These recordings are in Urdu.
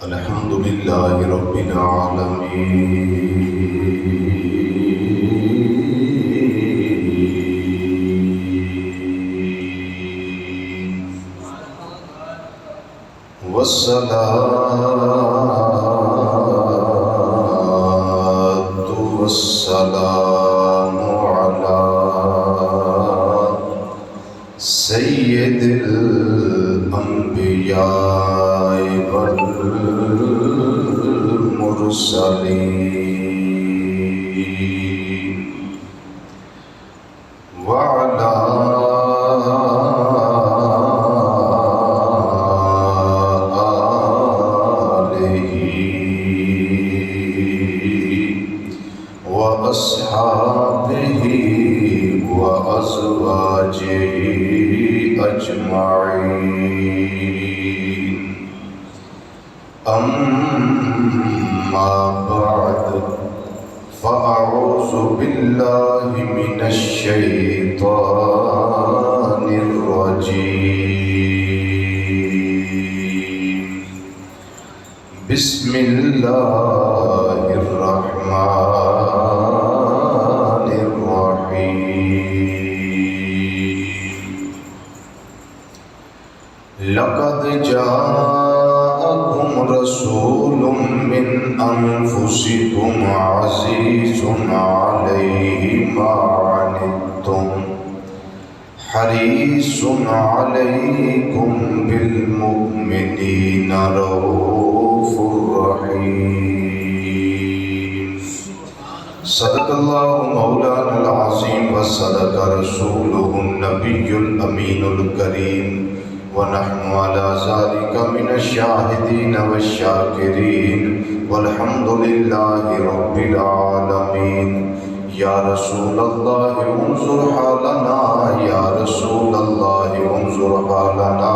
الحمد لله رب العالمين والصلاة والسلام على سيد الأنبياء والمرسلين وعلى آله وأصحابه وأزواجه أجمعين. أما بعد فأعوذ بالله من الشيطان الرجيم. بسم الله الرحمن الرحيم. لقد جاءكم رسول من أنفسكم عزيز عليه ما عنتم حريص عليكم بالمؤمنين رؤوف رحيم. صدق الله مولانا العظيم وصدق رسوله النبي الأمين الكريم ونحن على ذلك من الشاهدين والشاكرين والحمد لله رب العالمين. يا رسول الله انظر حالنا، يا رسول الله انظر حالنا،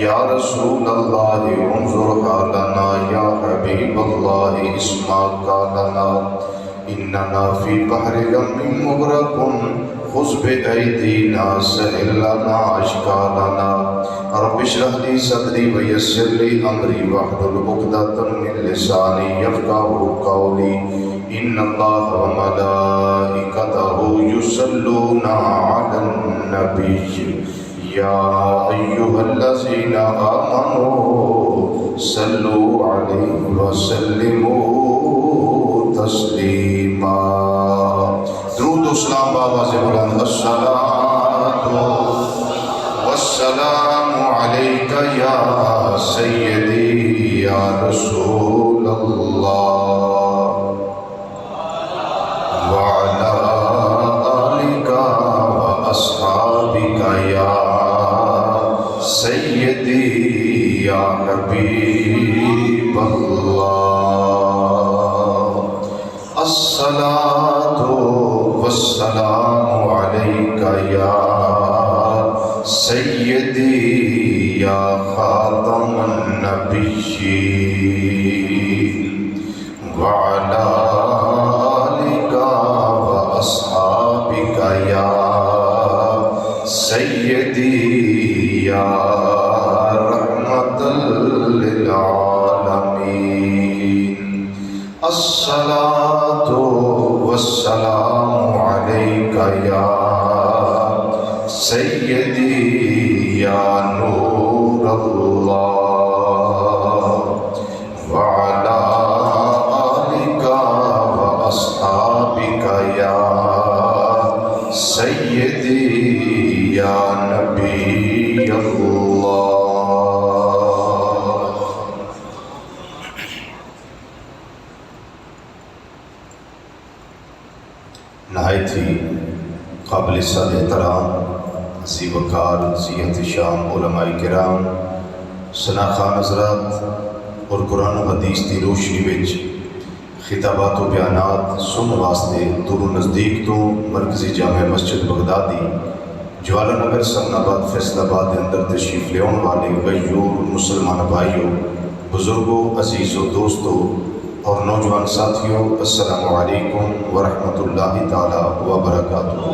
يا رسول الله انظر حالنا، يا حبيب الله اسمع قالنا. إننا في بحر غم مغرق خذ بأيدينا سهل لنا أشكالنا. رب اشرح لي صدري ويسر لي أمري واحلل عقدة من لساني يفقهوا قولي. إن الله وملائكته يصلون على النبي يا أيها الذين آمنوا صلوا عليه وسلموا تسلیما. درود و سلام بآواز بلند. الصلاۃ والسلام علیک یا سیدی یا رسول اللہ وعلی آلک واصحابک یا سیدی یا حبیب اللہ. الصلاة والسلام عليك يا سيدي يا خاتم النبيين وعلى آلك وأصحابك يا سيدي يا رحمة للعالمين. الصلاة والسلام عليك يا سيدي يا نور الله وعلى آلك وأصحابك يا سيدي يا نبي الله. نہایت ہی قابل صد احترام ذی وقار ذی احتشام علماء کرام شناخوان حضرات اور قرآن و حدیث کی روشنی وچ خطابات و بیانات سن واسطے دور و نزدیک تو مرکزی جامع مسجد بغدادی جوالا نگر سن آباد فیصل آباد کے اندر تشریف لیون والے غیور مسلمان بھائیوں، بزرگوں، عزیزوں، دوستوں اور نوجوان ساتھیوں، السلام علیکم ورحمۃ اللہ تعالی وبرکاتہ.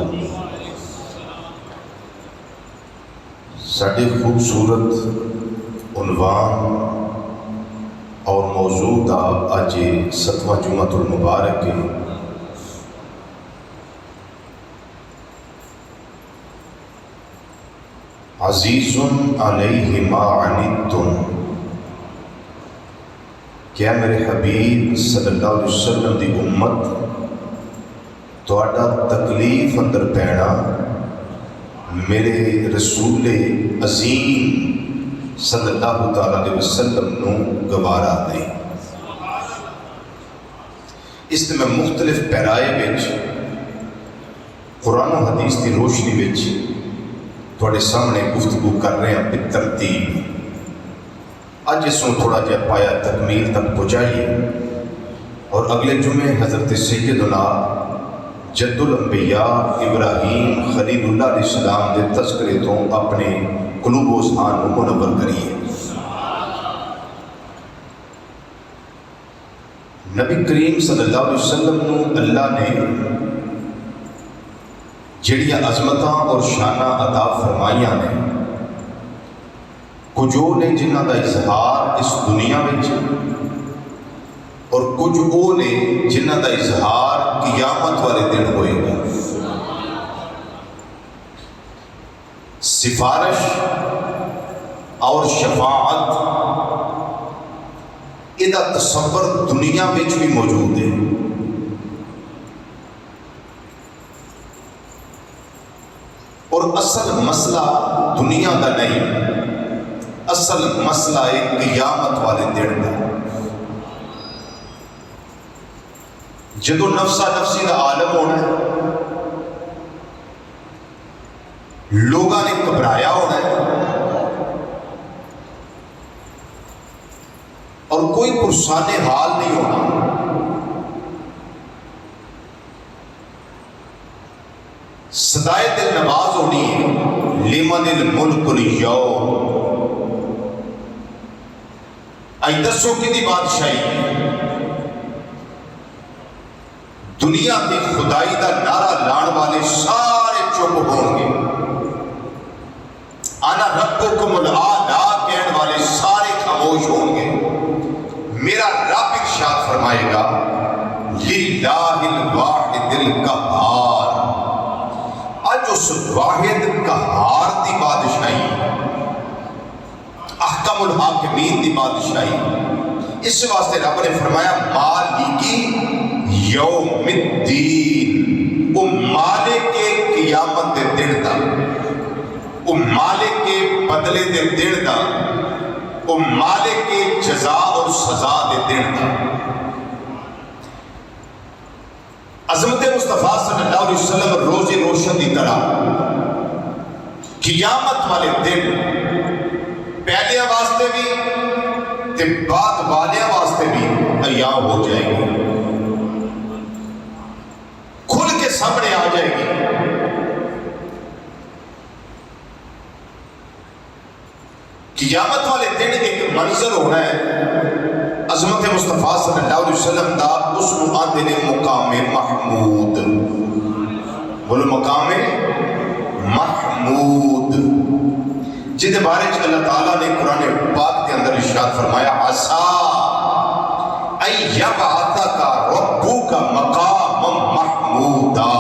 ساڑھے خوبصورت عنوان اور موضوع دا اج 7واں جمعۃ المبارک ہے۔ عزیز علیہ ما عنتم، کیا میرے حبیب صلی اللہ علیہ وسلم دی امت تہاڈا تکلیف اندر پینا میرے رسول عظیم صلی اللہ تعالی علیہ وسلم نو گوارا دے۔ اس میں مختلف پیرائے وچ قرآن و حدیث کی روشنی وچ تھوڑے سامنے گفتگو کر رہے ہیں بالترتیب۔ اج اس کو تھوڑا جہا پایا تکمیل تک پہنچائیے، اور اگلے جمعے حضرت سیدنا جد الانبیاء ابراہیم خلیل اللہ علیہ السلام کے تذکرے تو اپنے قلوب و اذہان کو منور کریے۔ نبی کریم صلی اللہ علیہ وسلم نو اللہ نے جڑیاں عظمتاں اور شانہ عطا فرمائیاں نے، کچھ وہ نے جنہ کا اظہار اس دنیا میں، اور کچھ وہ نے جنہ کا اظہار قیامت والے دن ہوئے گا۔ سفارش اور شفاعت یہ تصور دنیا میں بھی موجود ہے، اور اصل مسئلہ دنیا کا نہیں، اصل مسئلہ ہے قیامت والے دن کا۔ جدو نفسا نفسی کا عالم ہونا ہے، لوگوں نے گھبرایا ہونا ہے، اور کوئی پرسان حال نہیں ہونا۔ صدائے دل نواز ہونی ہے، لمن الملک اليوم، ائی دسو کی دی بادشاہی ہے۔ دنیا کی خدائی دا نعرہ لان والے سارے چپ ہون گے، انا ربکم الاعلی کہنے والے سارے خاموش ہون گے۔ میرا رب ارشاد فرمائے گا للہ الواحد القہار، اج اس واحد قہار دی بادشاہی، احکم الحاکمین دی بادشاہی۔ اس واسطے رب نے فرمایا مالکی یوم الدین، وہ مالک قیامت دے دن دا، وہ مالک بدلے دے دن دا، وہ مالک جزا اور سزا دے دن دا۔ عظمت مصطفیٰ صلی اللہ علیہ وسلم روز روشن دی طرح قیامت والے دن پہلے واسطے بھی تے بعد والے واسطے بھی عیاں ہو جائے گی، کھل کے سامنے آ جائے گی۔ قیامت والے دن ایک منظر ہونا ہے عظمت مصطفیٰ صلی اللہ علیہ وسلم دا، اس کو آندے نے مقام محمود، بولو مقام محمود، جن بارے اللہ تعالیٰ نے قرآن پاک کے اندر ارشاد فرمایا عسیٰ ان یبعثک ربک مقاما محمودا۔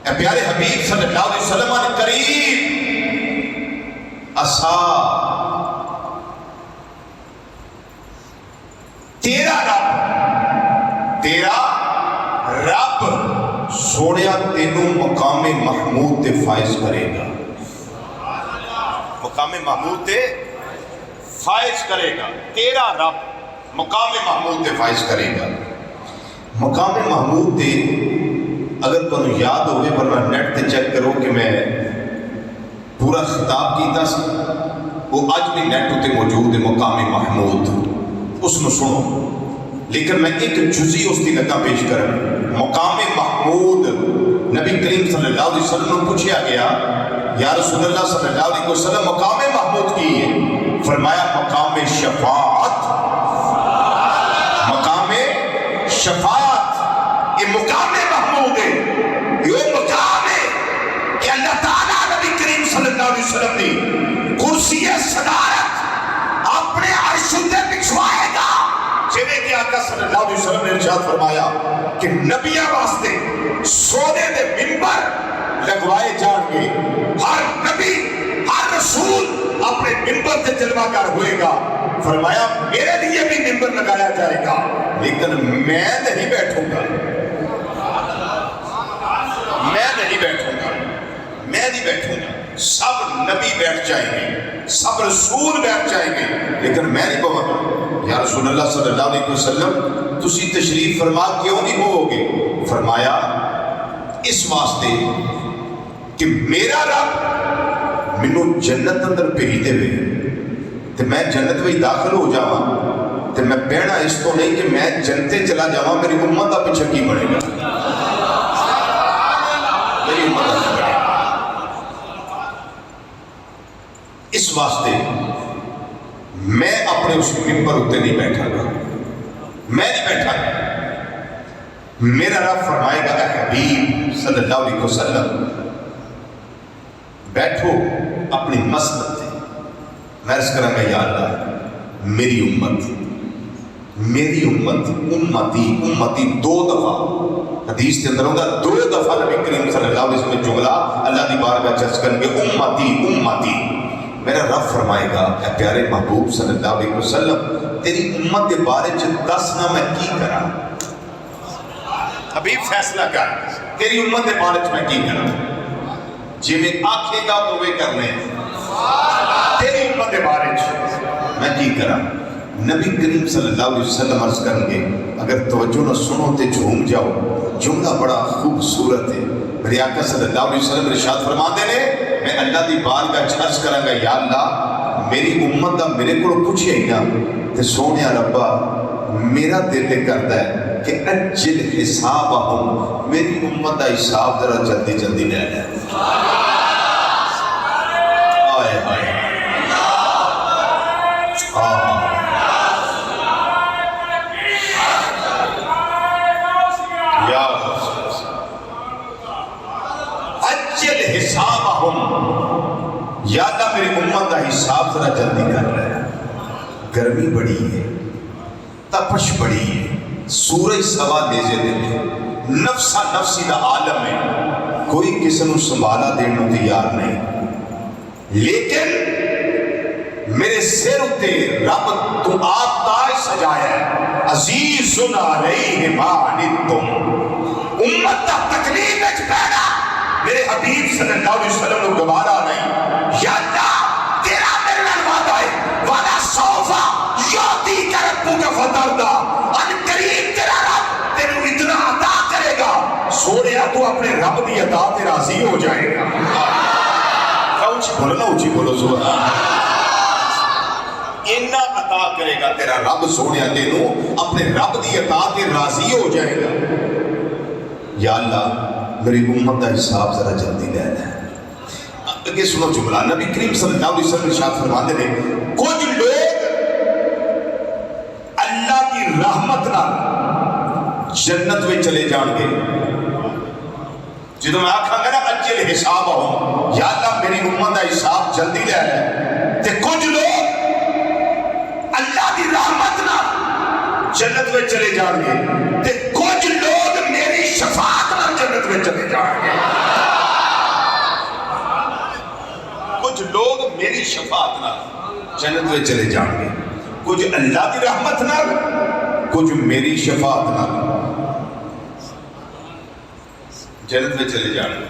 اے پیارے حبیب صلی اللہ علیہ وسلم نے قریب عسیٰ، تیرا رب سوڑیا تینوں مقام محمود تے فائز کرے گا، مقام محمود تے فائز کرے گا، تیرا رب مقام محمود تے فائز کرے گا۔ مقام محمود تے اگر تمہیں یاد ہوئے، ورنہ نیٹ تے چیک کرو کہ میں پورا خطاب کیتا سی، وہ اج بھی نیٹ تے موجود ہے مقام محمود، اس کو سنو۔ لیکن میں ایک جزئی اس کی لگا پیش کروں۔ مقام محمود نبی کریم صلی اللہ علیہ وسلم نے پوچھا گیا یا رسول اللہ صلی اللہ علیہ وسلم مقام محمود کی ہے؟ فرمایا مقام شفاعت، مقام شفاعت، یہ مقام محمود ہے، یہ مقام ہے کہ اللہ تعالیٰ نبی کریم صلی اللہ علیہ وسلم نے کرسی صدارت اپنے عرش ارشاد فرمایا کہ نبیاں واسطے سونے دے منبر لگوائے جان گے. ہر نبی ہر رسول اپنے منبر سے جلوہ گر ہوئے گا. فرمایا میرے لیے بھی منبر لگایا جائے گا لیکن میں نہیں بیٹھوں گا. میں نہیں بیٹھوں گا. سب نبی بیٹھ جائیں گے, سب رسول بیٹھ جائیں گے, لیکن میں نہیں بہوں گا. یا رسول اللہ صلی اللہ علیہ وسلم تسی تشریف فرما کیوں نہیں ہوو گے؟ فرمایا اس واسطے کہ میرا رب منو جنت اندر بھیج دے تے میں جنت میں داخل ہو جاواں تے میں بہنا اس تو نہیں کہ میں جنتے چلا جاواں میری امت دا پیچھے کی بنے گا. میری امت دا کی بنے گا. اس واسطے میں اپنے اس منبر اتنے نہیں بیٹھا گا. میں نہیں بیٹھا گا. میرا رب فرمائے گا اے حبیب صلی اللہ علیہ وسلم بیٹھو اپنی مسجد سے. میں عرض کروں گا یا اللہ میری امت امتی 2 دفعہ حدیث کے اندر ہوگا 2 دفعہ نبی کریم صلی اللہ علیہ وسلم جملہ اللہ دی بارگاہ چرچ کریں گے امتی. میرا رب فرمائے گا اے پیارے محبوب صلی اللہ علیہ وسلم تیری امت کے بارے دسنا میں کی کرا. حبیب فیصلہ کر تیری امت کے بارے میں کی کرا. جی میں آکھے گا تو وہ کرنے تیری امت کے بارے میں کی کرا. نبی کریم صلی اللہ علیہ وسلم عرض کریں گے اگر توجہ نہ سنو تے جھوم جاؤ. جملہ بڑا خوبصورت ہے. میرے آقا صلی اللہ علیہ وسلم ارشاد فرما دے نے میں اللہ دی بارگاہ عرض کروں گا یا اللہ میری امت دا میرے کو پوچھے ہی نہ تے سونے ربا میرا دل کرتا ہے کہ اجل حسابہم میری امت دا حساب ذرا جلدی جلدی لے لے. آئے آئے یا اجل حسابہم یا اللہ میری امت دا حساب ذرا جلدی کر لے. گرمی بڑی ہے, تپش بڑی ہے, سورج سوا لیزے دے نفسا نفسی دا عالم ہے, کوئی کسی نو سنبھالا دینا تیار نہیں. لیکن میرے سر اتے رب تو آپ تاج سجایا ہے عزیز علیہ ما عنتم. امت دا تکلیف وچ پیدا میرے حبیب صلی اللہ علیہ وسلم نے گوارا نہیں. یا اللہ تیرا میرے نال وعدہ ہے وعدہ سوفا یوتی کربو کا فتردہ ان قریب تیرا رب تیرے اتنا عطا کرے گا سوڑیا تو اپنے رب دی عطا تے راضی ہو جائے گا. اونچی بولو نا, اونچی بولو سبحان اللہ. اتنا عطا کرے گا تیرا رب سوڑیا تینو اپنے رب دی عطا تے راضی ہو جائے گا. یا اللہ میری امت دا حساب ذرا جلدی لے لے. اگے سنو جملہ نبی کریم صلی اللہ علیہ وسلم ارشاد فرماتے نے کچھ لوگ اللہ کی رحمت نال جنت میں چلے جان گے. جدو میں آکھاں گا نا اجل حساب ہوں یا اللہ میری امت دا حساب جلدی لے لے تے کچھ لوگ اللہ کی رحمت نال جنت میں چلے جان گے تے کچھ لوگ میری شفاعت نال جنت میں چلے جان گے. کچھ لوگ میری شفاعت نال جنت میں چلے جان گے, کچھ اللہ کی رحمت نال, کچھ میری شفاعت نال جنت میں چلے جان گے.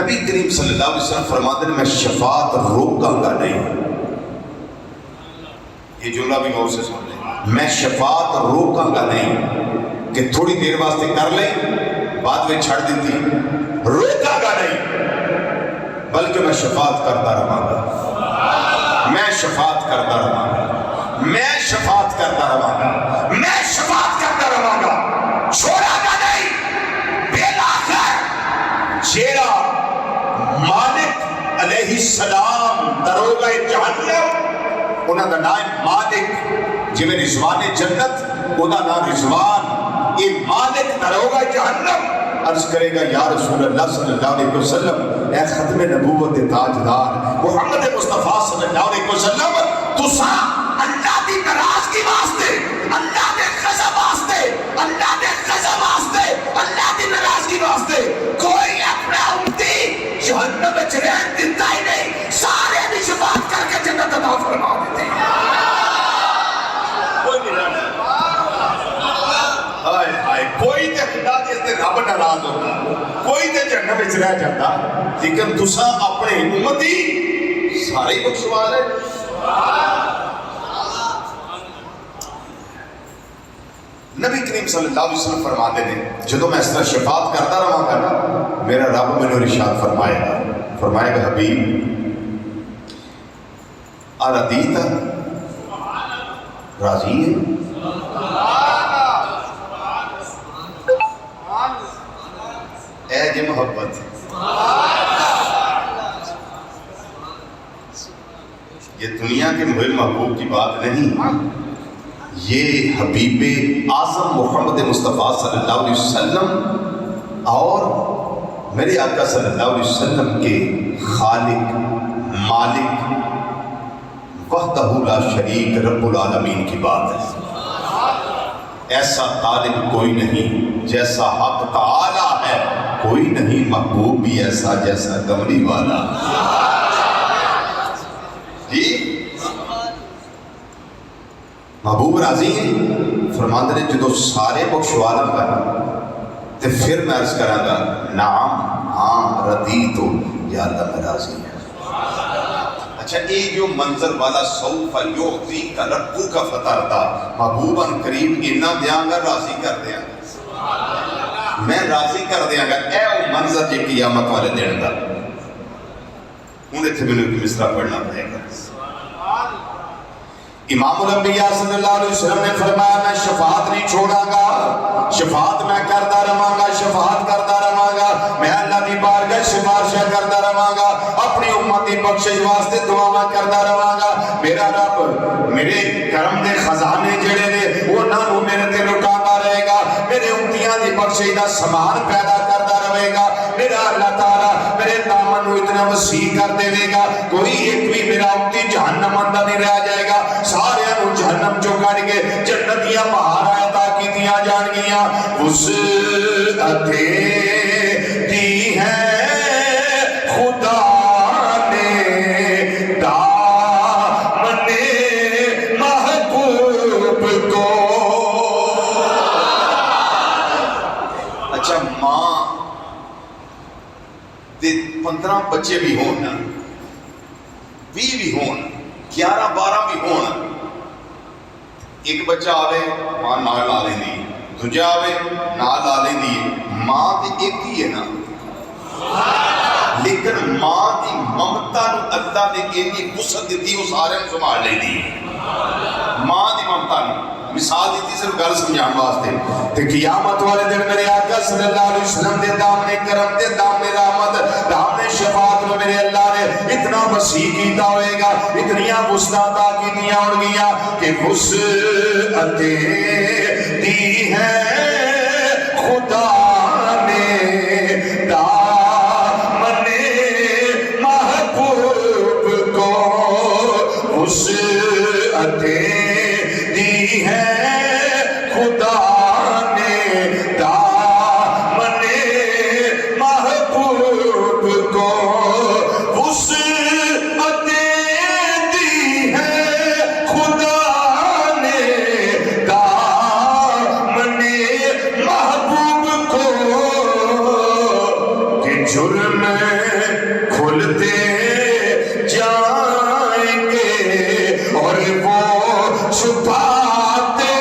نبی کریم صلی اللہ علیہ وسلم فرماتے ہیں میں شفاعت روکاں گا نہیں. یہ جملہ بھی غور سے سن لیں. میں شفاعت روکاں گا نہیں کہ تھوڑی دیر واسطے کر لیں بعد میں چھڑ دیتی. روکاں گا نہیں بلکہ میں شفاعت کرتا رہاں گا. میں شفاعت کرتا رہاں گا. میں شفاعت کرتا رہاں گا. میں شفاعت کرتا رہاں گا. چھوڑا گا نہیں. بالآخر جیڑا مالک علیہ السلام دروگہ جہنم انہاں دا نام مالک جی میں رضوان جنت انہاں نام رضوان یہ مالک دروگہ جہنم عرض کرے گا یا رسول اللہ صلی اللہ علیہ وسلم اے ختم نبوت تاجدار محمد مصطفیٰ صلی اللہ علیہ وسلم تساں اللہ دی ناراضگی واسطے جہنم وچ رہ جاتا، لیکن تساں اپنے امتی سارے بخشوا لے۔ نبی کریم صلی اللہ علیہ وسلم فرماتے ہیں جدو میں اس طرح شفاعت کرتا رہا گا نا، میرا رب مجھے ارشاد فرمائے گا حبیب اردیت، راضی ہے؟ اے جی محبت، یہ دنیا کے محب محبوب کی بات نہیں، یہ حبیب اعظم محمد مصطفیٰ صلی اللہ علیہ وسلم اور میرے آقا صلی اللہ علیہ وسلم کے خالق مالک وحدہ لا شریک رب العالمین کی بات ہے۔ ایسا طالب کوئی نہیں جیسا حق تعالی ہے، کوئی نہیں محبوب بھی ایسا جیسا کملی والا۔ جی محبوب راضی ہیں؟ فرماندے نے جدو سارے بخشوا لگا تو پھر میں عرض کراں گا نعم ہاں ردیت یا اللہ میں راضی ہوں۔ اچھا یہ جو منظر والا سوف یعطیک ربک فترضی، محبوباً کریم اتنا دیاں گا راضی کر دیاں گا، میں راضی کر دیاں گا، اے وہ منظر جی قیامت والے دن دا۔ ہوں اتنے میں نے مصرع پڑھنا پڑے گا۔ امام الانبیاء صلی اللہ علیہ وسلم نے فرمایا میں شفاعت نہیں چھوڑاں گا، شفاعت میں کرتا رہاں گا، شفاعت کرتا رہاں گا، میں اللہ دی بارگاہ سفارشیں کرتا رہاں گا، اپنی امت دی بخشش واسطے دعاواں کرتا رہاں گا۔ میرا رب میرے کرم دے خزانے جڑے نے انہاں نوں میرے تے لٹاندا رہے گا، میرے امتیاں دی بخشش دا سامان پیدا کرتا رہے گا، میرا اللہ تعالیٰ میرے دامن نوں اتنا وسیع کر دے گا، کوئی ایک بھی میرا امتی جہنم اندر نہیں رہ جائے گا، سارے انہوں جہنم چو کٹ کے جنتیاں بہار عطا کی دیا جان گیاں۔ وسعتیں دی ہیں خدا نے دامن محبوب کو۔ اچھا ماں دے 15 بچے بھی ہون نا، 20 بھی ہون، 11-12 بھی ہون، ایک بچہ آوے ماں نال لا لیں دی، دوجہ آوے نال لا لیں دی، ماں دی ایک ہی ہے نا، لیکن ماں دی ممتا نو اللہ نے اینی وسعت دیتی وہ سارے سنبھال لیں دی۔ ماں دی ممتا نو مثال دیتی صرف گل سمجھان واسطے تے قیامت والے دن میرے آقا صلی اللہ علیہ وسلم دے دامن کرم دے دامن رحمت دامن شفاعت میں میرے اللہ نے اتنا وسیع کیتا ہوئے گا، اتنیاں وسعتاں کیتیاں ہون گیاں کہ وسعتیں دی ہیں خدا نے دامن محبوب کو، وسعتیں دی ہیں خدا نے دامن محبوب کو، وسعتیں دی ہیں خدا نے دامن محبوب کو، کہ جرم کھلتے جائیں گے اور وہ چھپاتے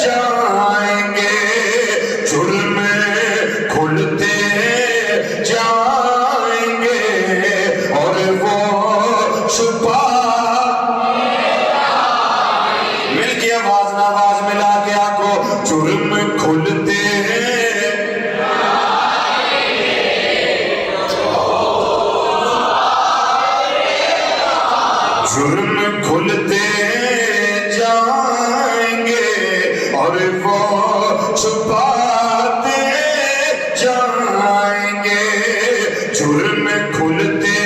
جائیں گے، جرم کھلتے جائیں گے اور وہ چھپا مل کے آواز نہ آواز ملا کے آنکھو جرم کھلتے جرم کھلتے جائیں گے اور وہ چھپاتے جائیں گے، جرم کھلتے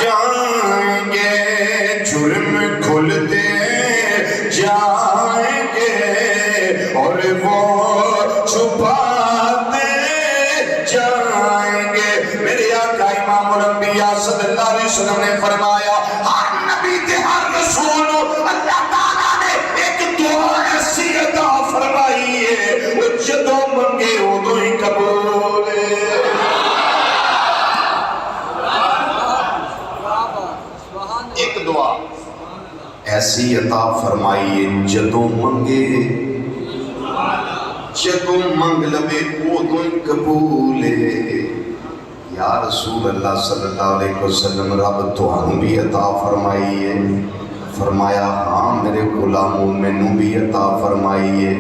جائیں گے، جرم کھلتے جائیں گے اور وہ چھپاتے جائیں گے۔ میرے آقا امام الانبیاء صلی اللہ علیہ وسلم نے فرمایا ہر نبی تے ہر رسول اللہ تعالیٰ نے ایک قبول ایک دعا ایسی عطا فرمائیے جدوں منگے جدوں منگ لوے ادوں قبول یا رسول اللہ صلی اللہ علیہ وسلم رب تانوں بھی عطا فرمائیے فرمایا ہاں میرے غلاموں مینوں بھی عطا فرمائیے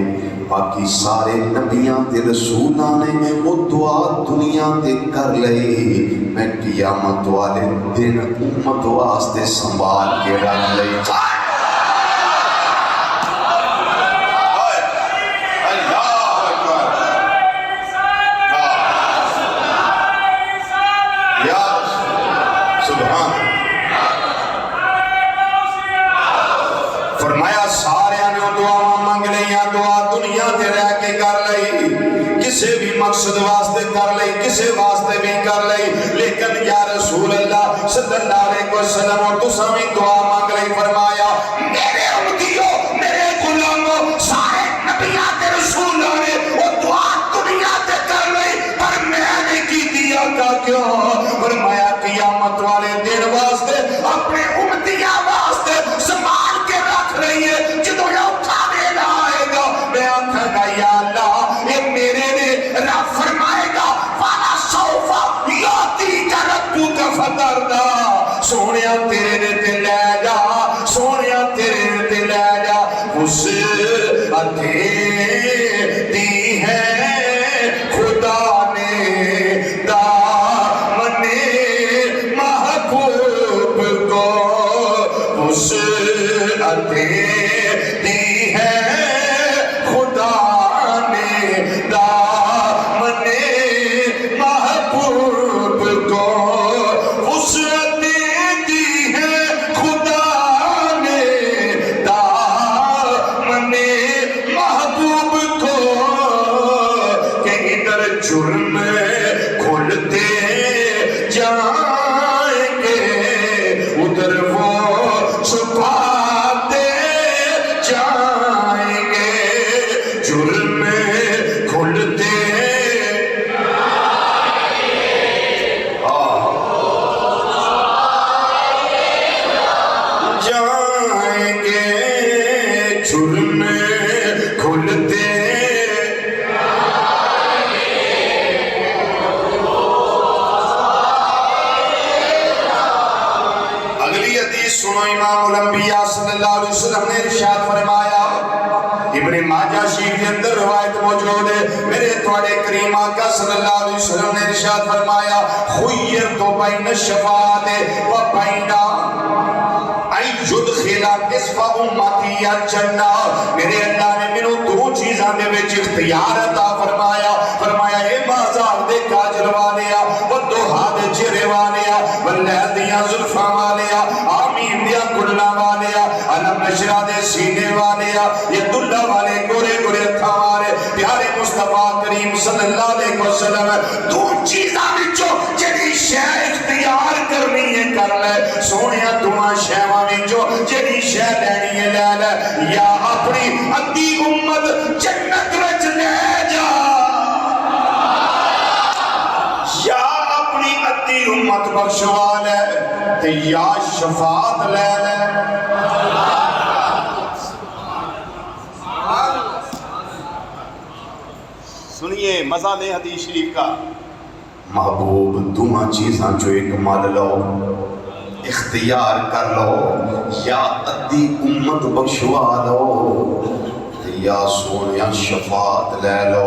باقی سارے نبیاں تے رسولاں نے وہ دعا دنیا تے کر لئی میں قیامت والے دن امت واسطے سنبھال کے رکھ لئی فرمایا سارے نے دعا منگ لیا دعا دنیا تے رہ کے کر لئی کسے بھی مقصد واسطے کر لئی کسے واسطے بھی کر لئی لیکن یا رسول اللہ صلی اللہ علیہ وسلم تساں بھی دعا منگ لئی فرمایا میرے امتیوں میرے غلاموں سارے نبیاں تے رسولاں نے وہ دعا دنیا تے کر لئی پر میں نے کی دیا کا کیوں فرمایا قیامت والے دن واسطے اپنے امتیاں واسطے سنبھال کے رکھ رہی ہے جدو یہ اٹھانے نہ آئے گا میں آنکھا گا یا اللہ یہ میرے نے رب فرمائے گا فَلَا سَوْفَ يَعْتِيكَ رَبُّكَ فَتَرْضَىٰ سونیا تیرے نے تے لے جا سونیا تیرے نے تے لے جا اس عطے دی ہے خدا نے دامن محبوب کو اس عطے دی ہے خدا نے دامن محبوب کو اس عطے دی ہے خدا نے دامن محبوب کو کہ ادھر جرم کھلتے جائیں گے ادھر وہ چھپاتے جائیں گے جرم کھلتے جائیں گے جرم کھلتے اگلی حدیث سنو امام الانبیاء صلی اللہ علیہ وسلم نے ارشاد فرمایا ابن ماجہ شریف کے اندر روایت موجود ہے میرے تواڈے کریم آقا صلی اللہ علیہ وسلم نے ارشاد فرمایا خیرت بین الشفاعت و بین ان یدخل نصف امتی الجنہ میرے اللہ نے مینوں دو چیزاں دے وچ اختیار عطا فرمایا فرمایا اے بازار دے کاجل والیا و دوہا دے چہرے والیا و لیل دیاں زلفاں والیا آمین دیاں کلاں والیا علم نشرہ دے سینے والیا ید اللہ والے گورے گورے ہتھاں والے پیارے مصطفیٰ کریم صلی اللہ علیہ وسلم دو چیزاں وچوں جڑی شے اختیار کرنی ہے کر لے سونیا دوواں شیواں وچوں جڑی شے لینی ہے لے لے یا اپنی ادھی امت جنت وچ لے جا یا اپنی ادھی امت بخشوا لے تے یا شفاعت لے لے سنیے مزہ لیں حدیث شریف کا محبوب دوہاں چیزاں جو ایک مال لو اختیار کر لو یا ادھی امت بخشوا لو یا سونیا شفاعت لے لو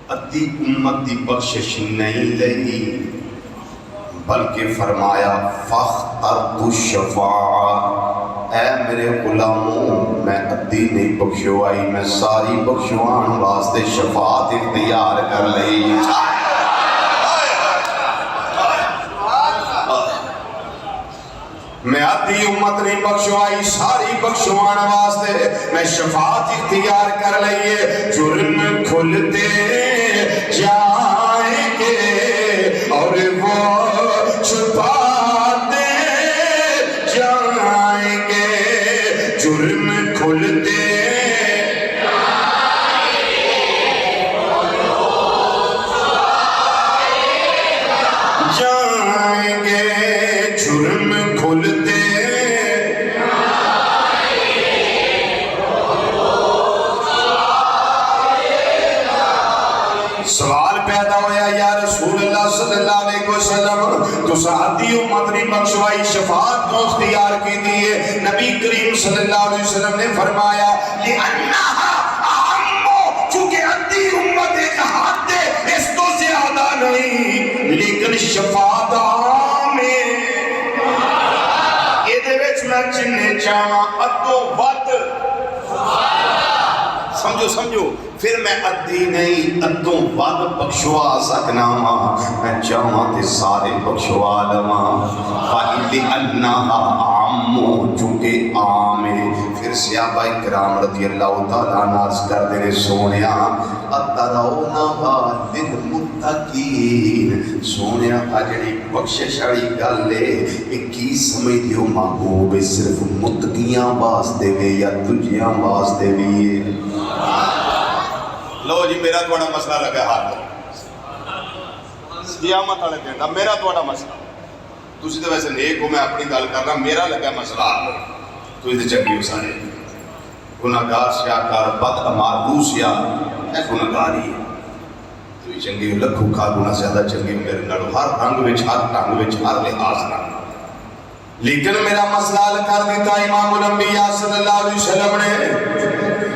ادھی امت دی بخشش نہیں لئی بلکہ فرمایا فاخترت الشفاعہ اے میرے غلاموں میں ادھی نہیں بخشوائی میں ساری بخشوان واسطے شفاعت اختیار کر لئی میں ادھی امت نہیں بخشوائی ساری بخشوان واسطے میں شفاعت اختیار کر لئیے جرم کھلتے جائیں گے اور وہ چھپاتے جائیں گے جرم کھلتے سوال پیدا ہویا یا رسول اللہ صلی اللہ علیہ وسلم تو سعدی امت نے بخشوائی شفاعت کو اختیار کی دیئے. نبی کریم صلی اللہ علیہ وسلم نے فرمایا لِأَنَّهَا أَعَمُّ چونکہ ادھی امت ایک حد ہے اس تو زیادہ نہیں لیکن شفاعت عام ہے. یہ دے وچ میں چننے چاہاں ادھو ود سمجھو پھر میں ادھی نہیں ادھوں ود بخشوا سکنا میں چاہاں تے سارے بخشوا لواں. فَإِلِّأَنَّهَا عَامُّ چونکہ عام ہے. پھر صحابہ کرام رضی اللہ تعالیٰ ناز کر دینے سونیا اَتَرَوْنَهَا لِلْمُتَّقِينَ سونیا اجڑی بخشش والی گل ہے یہ کی سمجھ دیو محبوب صرف متقیاں واسطے وے یا تجھیاں واسطے بھی ہے. لو جی میرا تھوڑا مسئلہ لگا ہاتھ قیامت والے دن دا میرا تھوڑا مسئلہ تسی تو ویسے نیک ہو میں اپنی گل کر رہا میرا لگا مسئلہ تو یہ چنگی ہو سارے گناہگار سیاکار بد امار روسیا اے گناہگاری ہے تو یہ چنگی ہو لکھو کھا گناہ زیادہ چنگی ہو میرے نالو ہر رنگ وچ ہر ٹنگ وچ ہر لحاظ نہ. لیکن میرا مسئلہ حل کر دیتا امام الانبیاء صلی اللہ علیہ وسلم نے.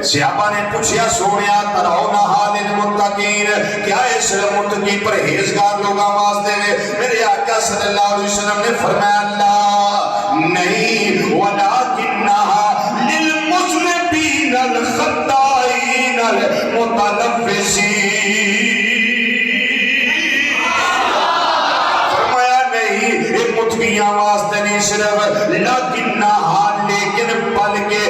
صحابہ نے پوچھیا سونیا ترونہا للمتقین کیا اس متقی پرہیزگار لوگاں واسطے میں میرے آقا صلی اللہ علیہ وسلم نے فرمایا اللہ نہیں ولکنہا للمذنبین الخطائین المتلوثین. فرمایا نہیں یہ متقیاں واسطے نہیں صرف لیکنہا لیکن بلکہ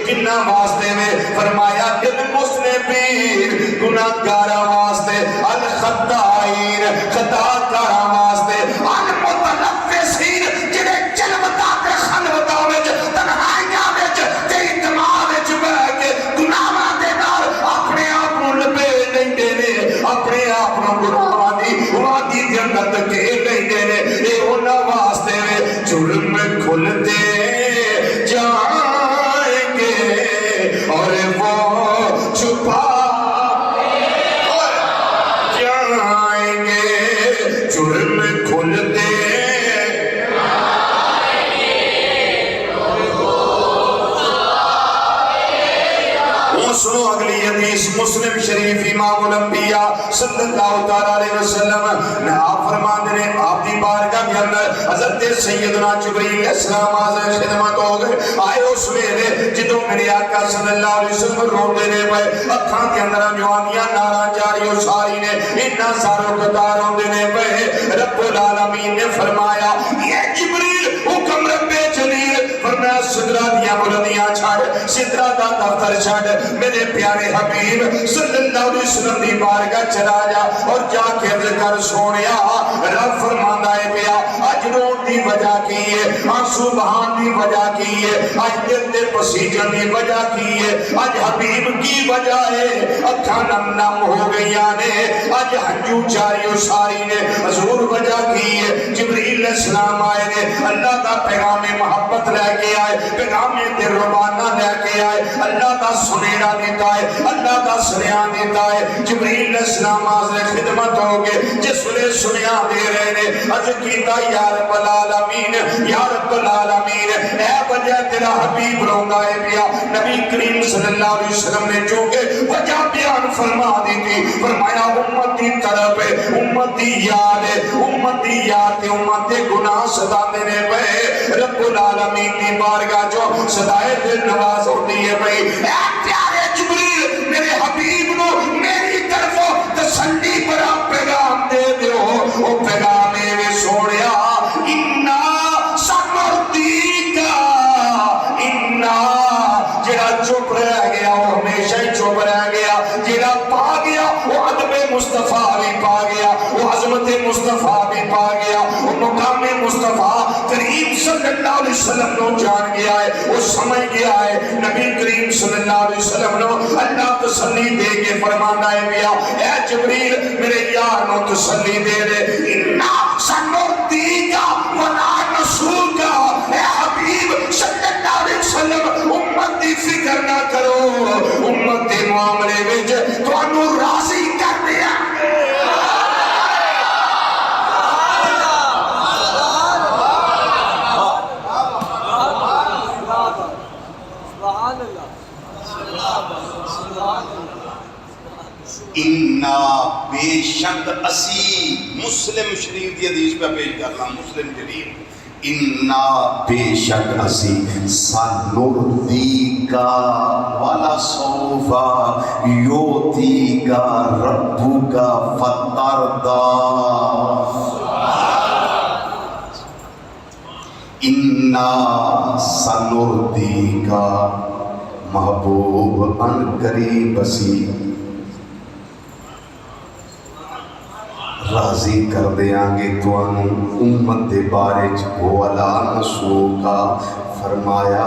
کنہ واسطے میں فرمایا دل مسلمین گناہگارہ واسطے الخطائین خطاکارہ واسطے المتلوثین جنہیں جلوتا تے خلوتا وچ تنہائیاں وچ تے اجتماع وچ بیٹھ کے گناہاں دے نال اپنے آپ نوں لپیٹ لیندے نے اپنے آپ نوں گناہاں دی وادی دے اندر دھکیل لیندے نے. اے انہاں واسطے جرم کھلتے اور وہ چھپا جائیں گے جرم کھلتے سنو اگلی حدیث مسلم شریف امام الانبیاء صلی اللہ تعالیٰ علیہ وسلم نے آپ فرمان دینے آپ دی بارگاہ کے اندر حضرت سیدنا جبریل علیہ السلام حاضر خدمت ہو گئے. آئے اس ویلے جدوں میرے آقا صلی اللہ علیہ وسلم رو دینے پہ اکھاں کے اندر جوانیاں ناراں جاری و ساری نے اتنا ساروں قطار ہوں دینے پہ رب العالمین نے فرمایا یہ جبریل حکم رب جلیل فرمایا صدرہ دیا بلندیاں چھاڑ صدرہ دا دفتر چھاڑ میرے پیارے حبیب صلی اللہ علیہ وسلم دی بارگاہ چلا جا اور جا کے ذکر سونیا. رب فرماندہ ہے پیا اج روٹ دی وجہ کی ہے آنسو بہان دی وجہ کی ہے اج دل دے پسیجن دی وجہ کی ہے اج حبیب کی وجہ ہے اکھاں نم نم ہو گئیاں نے اج ہنجو چاری و ساری نے حضور وجہ کی ہے. جبریل علیہ السلام آئے نے اللہ دا پیغام محبت لے کے آئے پیغام دل ربانہ لے کے آئے اللہ دا سنیرا دیتا ہے اللہ دا سنیان دیتا ہے. جبریل علیہ السلام حاضر خدمت ہو گئے جس لئے سنیان دے رہے نے عرض کیتا یا رب العالمین یا رب العالمین اے وجہ تیرا حبیب رونگا ہے بیا. نبی کریم صلی اللہ علیہ وسلم نے چونکہ وجہ بیان فرما دی تھی فرمایا امتی طرف ہے امتی یاد ہے امتی یاد ہے امتی گناہ صدا دینے پہ رب العالمین کی بارگاہ جو صدائے دل نواز ہوتی ہے بھئی اے پیارے جبریل میرے حبیب نو میری طرفوں تسلی پر آپ پیغام دے دیو او پیغام میں سوڑیا انہا سمردی کا انہا جڑا چپ رہ گیا وہ ہمیشہ ہی چپ رہ گیا جڑا پا گیا وہ عدب مصطفیٰ بھی پا گیا وہ عظمت مصطفیٰ بھی پا گیا وہ مقام مصطفیٰ کریم صلی اللہ علیہ وسلم نو جان گیا ہے وہ سمجھ گیا ہے. نبی کریم صلی اللہ علیہ وسلم نو اللہ تسلی دے کے فرمانا ہے بیا اے جبریل میرے یار نو تسلی دے دے انہا سنردی کا ولا نسول کا اے حبیب صلی اللہ علیہ وسلم امت دی فکر نہ کرو امت دی معاملے وچ تانوں راضی کر دیا انا بے شک اسی، مسلم شریف کی حدیث پہ پیش کرنا، مسلم شریف، انا بے شک اسی سنردی کا والا سوفا یوتی کا ربو کا فتردہ، انا سنردی کا محبوب ان قریب اسی راضی کر دیاں گے توانوں امت دے بارے ولا نسو کا، فرمایا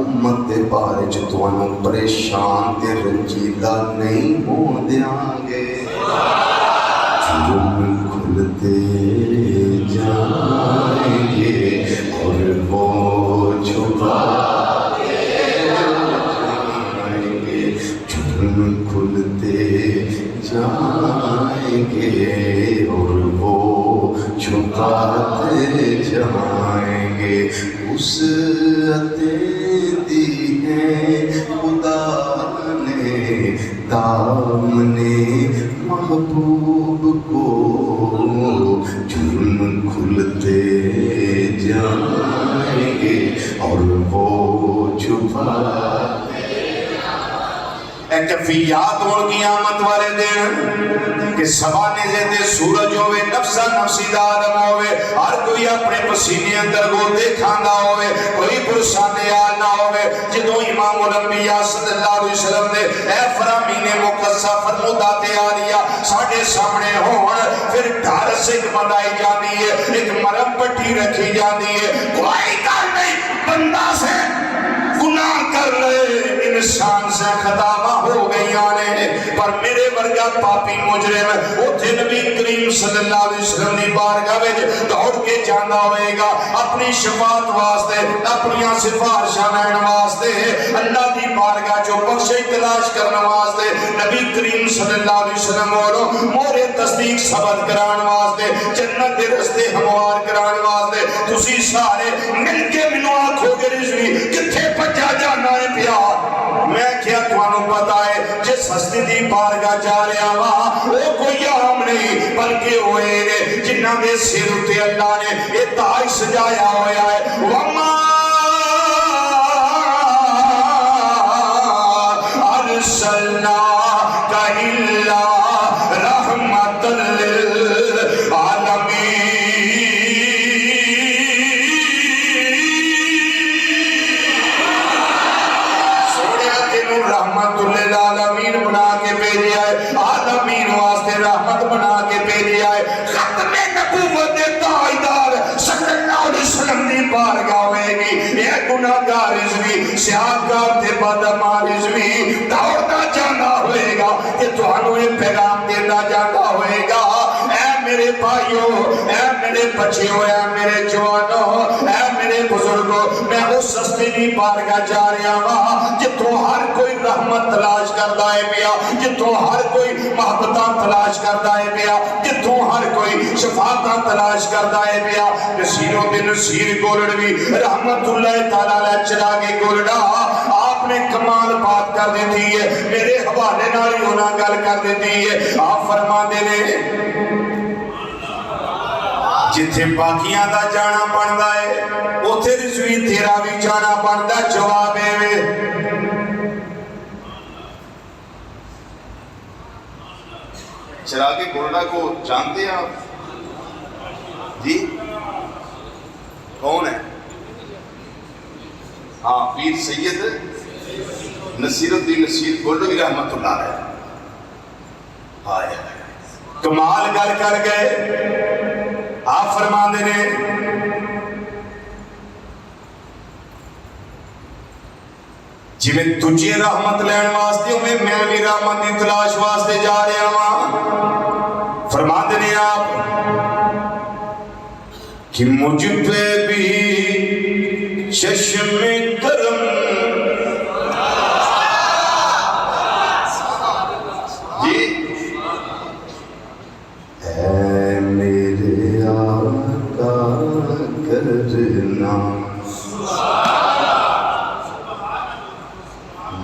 امت دے بارے توانوں پریشان تے رنجیدہ نہیں ہو دیاں گے، جرم کھلتے جائیں گے اور وہ چھپاتے جائیں گے، جرم کھلتے جائیں گے اور وہ چھپاتے جائیں گے، وسعتیں دی ہیں خدا نے دامنے محبوب کو، جرم کھلتے جائیں گے اور وہ چھپاتے کفیات اور قیامت والے دن کہ سبا نیزے تے سورج ہوئے، نفسا نفسی دا آدم ہوئے، ہر کوئی اپنے پسینے اندر گوتے کھاندہ ہوئے، کوئی پرسان یاد نہ ہوئے، جدو امام الانبیاء صلی اللہ علیہ وسلم نے اے فرامین مقصہ فرمودات عالیہ ساڑھے سامنے ہون، پھر ڈھارس ایک بندائی جانی ہے، ایک مرم پٹی رکھی جانی ہے، کوئی کار نہیں، بندہ سے گناہ کر لے، انسان سے خطابہ ہو گئی آنے، پر میرے ورگا پاپی مجرم اتھے نبی کریم صلی اللہ علیہ وسلم نے بارگاہ میں دوڑ کے جانا ہوئے گا، اپنی شفاعت واسطے، اپنی سفارشاں لین واسطے، اللہ دی بارگاہ جو بخشے تلاش کرنا واسطے، نبی کریم صلی اللہ علیہ وسلم اور مورے تصدیق ثبت کران واسطے، جنت دے رستے ہموار کران واسطے، تسی سارے مل کے منو آنکھو گے رضوی کتھے پجا جانا ہے پیار، میں کیا توانوں پتا ہے جس ہستی دی بارگاہ جا رہا وہاں وہ کوئی عام نہیں بلکہ ہوئے نے جنہ دے سر تے اللہ نے یہ تاج سجایا ہویا ہے، وَمَا أَرْسَلْنَاكَ إِلَّا رَحْمَةً لِلْعَالَمِينَ، رحمت للعالمین بنا کے بھیجیا ہے، عالمین واسطے رحمت بنا کے بھیجیا ہے، ختم نبوت تاجدار صلی اللہ علیہ وسلم دی بارگاہ ہوئے گی، یہ گناہگار رضوی سیاہگار تے بدعمال رضوی دوڑتا جانا ہوئے گا کہ توانوں یہ پیغام دیتا جانا ہوئے گا، اے میرے بھائیوں، اے میرے بچیوں، اے میرے جوانوں، اے میرے بزرگوں، میں اس ہستی دی بارگاہ جا رہا ہوں جتوں ہر کوئی رحمت تلاش کرتا ہے پیا، جتوں ہر کوئی محبتاں تلاش کرتا ہے پیا، جتوں ہر کوئی شفاعتاں تلاش کرتا ہے پیا، نصیروں دے نصیر گولڑوی رحمت اللہ تعالیٰ علیہ چراغے گولڑا آپ نے کمال بات کر دیتی ہے، میرے حوالے نالی ہونا گل کر دیتی ہے، آپ فرما دے لے جتھے باقیاں دا جانا بندا ہے اوتھے رضوی تیرا بھی جانا بندا، جواب ہے چراغ گولڑا کو جانتے ہیں آپ؟ جی کون ہے؟ ہاں پیر سید نصیر الدین نصیر گولڑوی رحمت اللہ علیہ، آئے کمال گل کر گئے، آپ فرما دینے جی میں تجھے رحمت لین واسطے میں بھی رحمت دی تلاش واسطے جا رہا ہوں، فرما دینے آپ کہ مجھ پہ بھی چشم کرم جی اے میرے آقا کرنا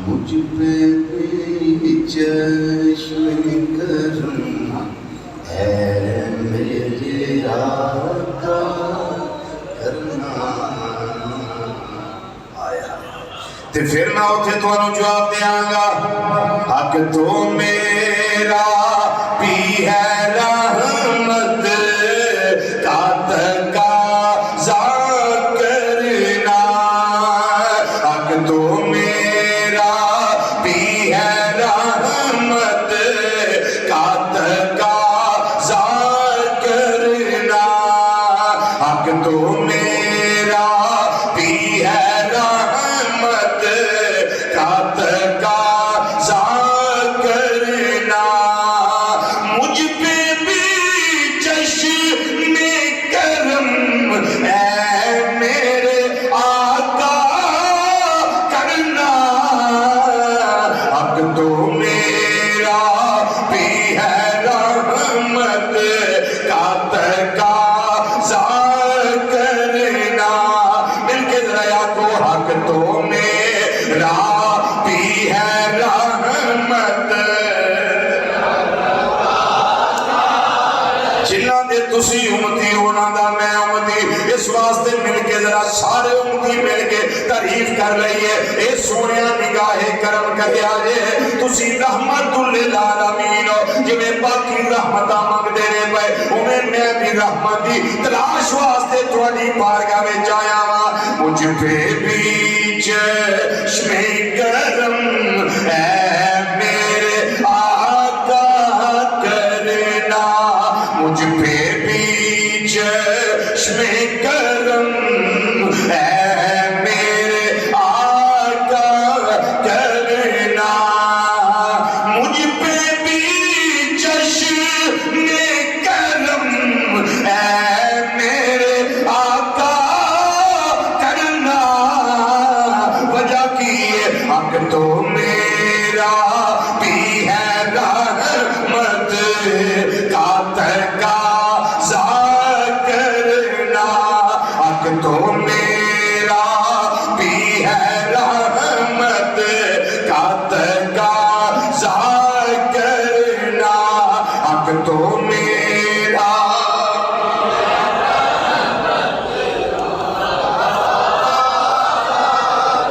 مجھ پہ بھی چشم چشم کرم ہے میرے آقا کرنا آیا تے پھر میں اتھے تو انہوں جواب دیاں گا حق تو میرا بھی ہے رحمت کا تقاضا کرنا حق تو میرا بھی ہے رحمت کا تقاضا کرنا حق تو میرا بھی ہے رحمت کا تقاضا کرنا مجھ پہ بھی چشم کرم اے میرے آقا کرنا حق تو میرا بھی ہے رحمت کا تقاضا کرنا مل کے ذرا یاد کو حق تو میرا بھی ہے رحمت جنہاں دے تسی امتی ہونا دا میں امتی اس واسطے مل کے ذرا سارے امتی مل کے تعریف کر لئیے اے سونیا نگاہ کرم کرے آجے تسی رحمت للعالمین ہو جنہیں باقی رحمتہ مانگ دے رہے پائے انہیں میں بھی رحمت دی تلاش واسطے تھوڑی بارگاہ میں جایا ہاں مجھ پہ بھی چشم کرم اے میرے آقا کرنا مجھ پہ بھی چشم کرم اے میرے آقا کرنا مجھ پہ بھی چشم کرم اے میرے آقا کرنا وجہ کی حق تو میرا بھی ہے رحمت کا تقاضا کرنا حق تو میرا بھی ہے رحمت کا تقاضا کرنا حق تو میرا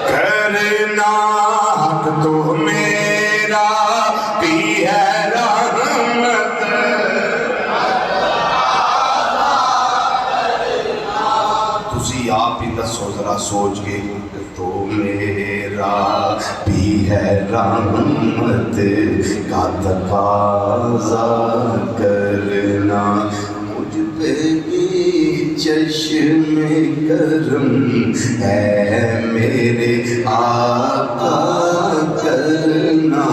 کرنا حق تو میرا بھی ہے رحمت تسی آپ ہی دسو ذرا سوچ کے تو میرا بھی ہے رحمت کا تقاضا کرنا مجھ پہ بھی چشم کرم ہے میرے آقا کرنا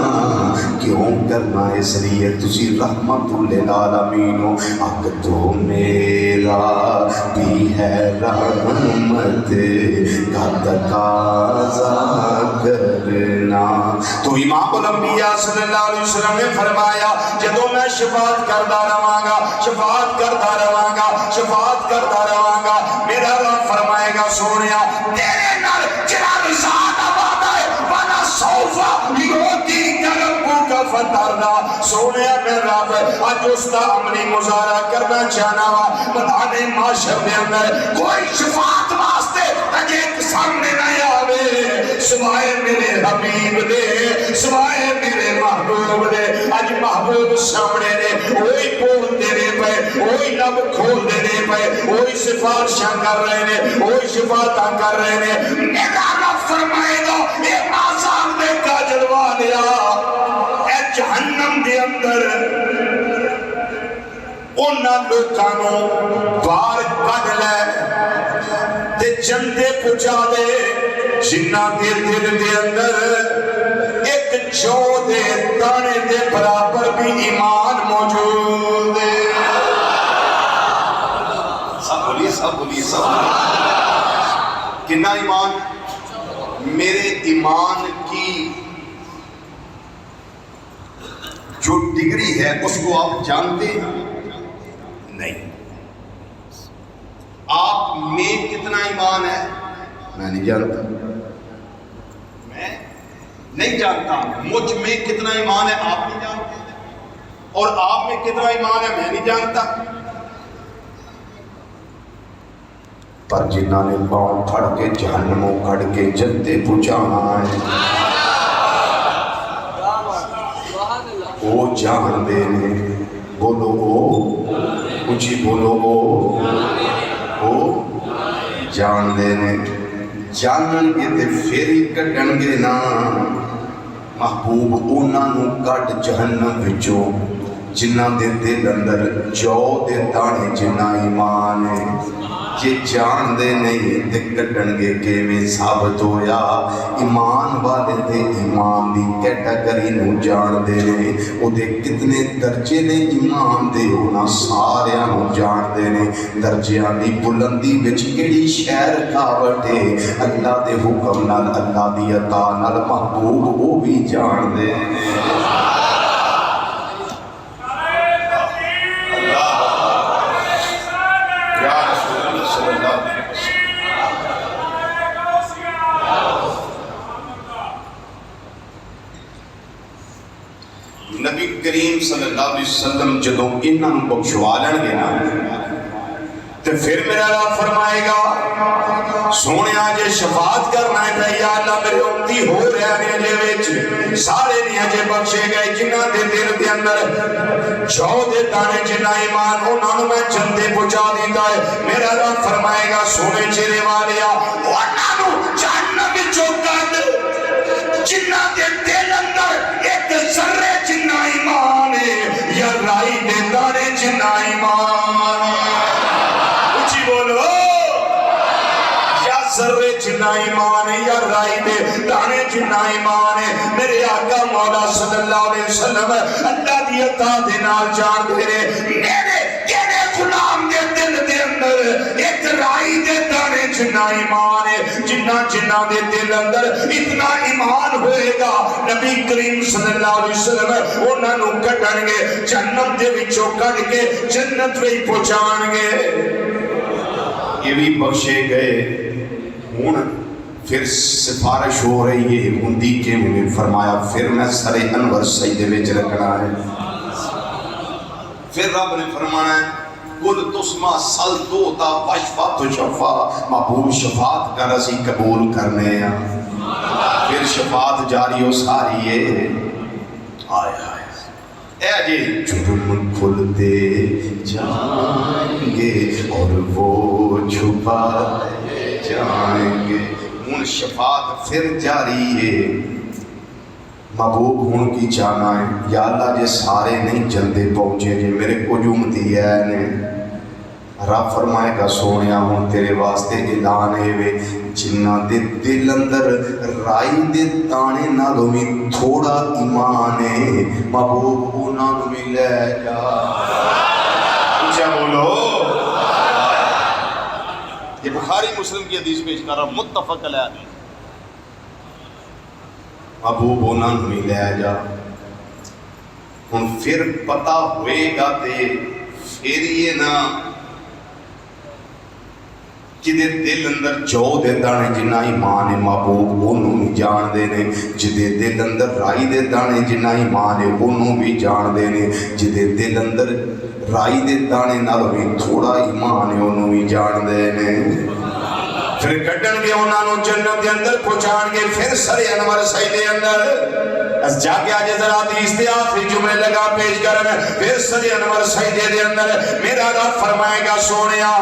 کیوں کرنا اس لیے تسی رحمت للعالمین ہو حق تو میرا بھی ہے رحمت کا تقاضا کرنا تو امام الانبیاء صلی اللہ علیہ وسلم نے فرمایا جدو میں شفاعت کرتا رہاں گا شفاعت کرتا رہاں گا شفاعت کرتا رہاں گا میرا رب فرمائے گا سونیا تیرے نال جڑا رسالت وعدہ ہے وانا سوفا لیوتی کربو کا فترنا سونیا میرا رب اج اس کا عملی مظاہرہ کرنا چاہنا وا میدان معاشر دے اندر کوئی شفاعت واسطے اجے سامنے نہ آوے سوائے میرے حبیب دے سوائے میرے محبوب دے اج محبوب سامنے نے وہی بول دے پے وہی لب کھول دے پے وہی سفارشاں کر رہے نے وہی شفاعتاں کر رہے نے میرا رب فرمائے گا اے آزاد دے کا جلوہ لیا اے جہنم دے اندر انہاں لوکاں نوں بار کڈ لے تے جنتے پہنچا دے جنہ دے دل دے اندر ایک جو دے دانے دے برابر بھی ایمان موجود ہے سب بولی کنا ایمان میرے ایمان کی جو ڈگری ہے اس کو آپ جانتے ہیں نہیں آپ میں کتنا ایمان ہے میں نہیں جانتا میں نہیں جانتا مجھ میں کتنا ایمان ہے آپ نہیں جانتے، اور آپ میں کتنا ایمان ہے میں نہیں جانتا۔ پر جنہاں نے پاؤں پھڑ کے جہنموں کھڑ کے جنتے پہنچانا ہے وہ جان دے نے، بولو او اچھی بولو او جان دے نے، جانن گے تے پھر ہی کڈن گے نا محبوب انہاں نوں کڈ جہنم وچوں جنہاں دے دل اندر جو دے دانے جنہ ایمان ہے، کہ جان دے نہیں تے کڈن گے کیویں ثابت ہویا ایمان والے تے ایمان دی کیٹاگری نوں جان دے نے، او دے کتنے درجے نے ایمان دے انہاں ساریاں نوں جان دے نے، درجیاں دی بلندی وچ کیڑی شے رکاوٹ ہے اللہ دے حکم نال اللہ دی عطا نال محبوب او بھی جان دے نے۔ نبی کریم صلی اللہ علیہ وسلم جدوں انہاں نوں بخشوا لین گے نا تے پھر میرا رب فرمائے گا سونیا جے شفاعت کرنا ہے تے یا اللہ میرے امتی ہو رہے نے جے وچ سارے نہیں اجے بخشے گئے جنہاں دے دل دے اندر جو دے دانے جنہ ایمان انہاں نوں میں جنتے پہنچا دیندا ہے۔ میرا رب فرمائے گا سونے چہرے والیا انہاں نوں جہنم وچوں کڈ جنہ دے دل اندر ایک ذرے جنہ ایمان ہے یا رائی دے دانے جنہ ایمان ہے، اچھی بولو یا ذرے جنہ ایمان ہے یا رائی دے دانے جنہ ایمان ہے۔ میرے آقا مولا صلی اللہ علیہ وسلم اللہ دی عطا دے نال جان دے رہے میرے کیڑے غلام دے دل دے اندر ایک رائی دے دانے جنہ ایمان ہے، جنہ دے دل اندر اتنا ایمان ہوئے گا نبی کریم صلی اللہ علیہ وسلم انہاں نوں کڈن گے جہنم دے وچوں کڈ کے جنت وچ پہنچان گے۔ یہ بھی بخشے گئے ہن پھر سفارش ہو رہی ہے ہندی کے میں فرمایا پھر میں سر انور سجدے وچ رکھنا ہے، پھر رب نے فرمانا ہے کل تسمع سل توتا وشفا تو شفا، محبوب شفاعت کر اسی قبول کرنے ہیں، پھر شفاعت جاری ہو ساری ہے آئے آئے اے جی جرم کھلتے جائیں گے اور وہ چھپاتے جائیں گے، ان شفاعت پھر جاری ہے۔ محبوب ہن کی چاہنا ہے یا اللہ جے سارے نہیں جلدے پہنچے جے میرے کچھ امتی ہے نے، رب فرمائے گا سونیا ہن تیرے واسطے اعلان ہے وے جنہ دے دل اندر رائی دے دانے نالوں بھی تھوڑا ایمان ہے محبوب انہاں نوں بھی لے جا، اونچا بولو۔ یہ بخاری مسلم کی حدیث پیش کر رہا ہوں، متفق علیہ حدیث، محبوب انہاں نوں بھی لے جا۔ ہن پھر پتہ ہوئے گا تے پھر یہ نہ جدے دل اندر جو دے دانے جنہ ایمان ہے محبوب انہوں بھی جان دے نے، جدے دل اندر رائی دے دانے جنہ ایمان ہے انہوں بھی جان دے نے، جدے دل اندر رائی دے دانے نال بھی تھوڑا ایمان ہے انہوں بھی جان دے نے۔ پھر کڈن گے انہاں نوں جنت دے اندر پہنچان گے، پھر سر انور سجدے اندر اس جا کے آج ذرا حدیث دے آخری جملے لگا پیش کرنا، پھر سر انور سجدے دے اندر میرا رب فرمائے گا سونیا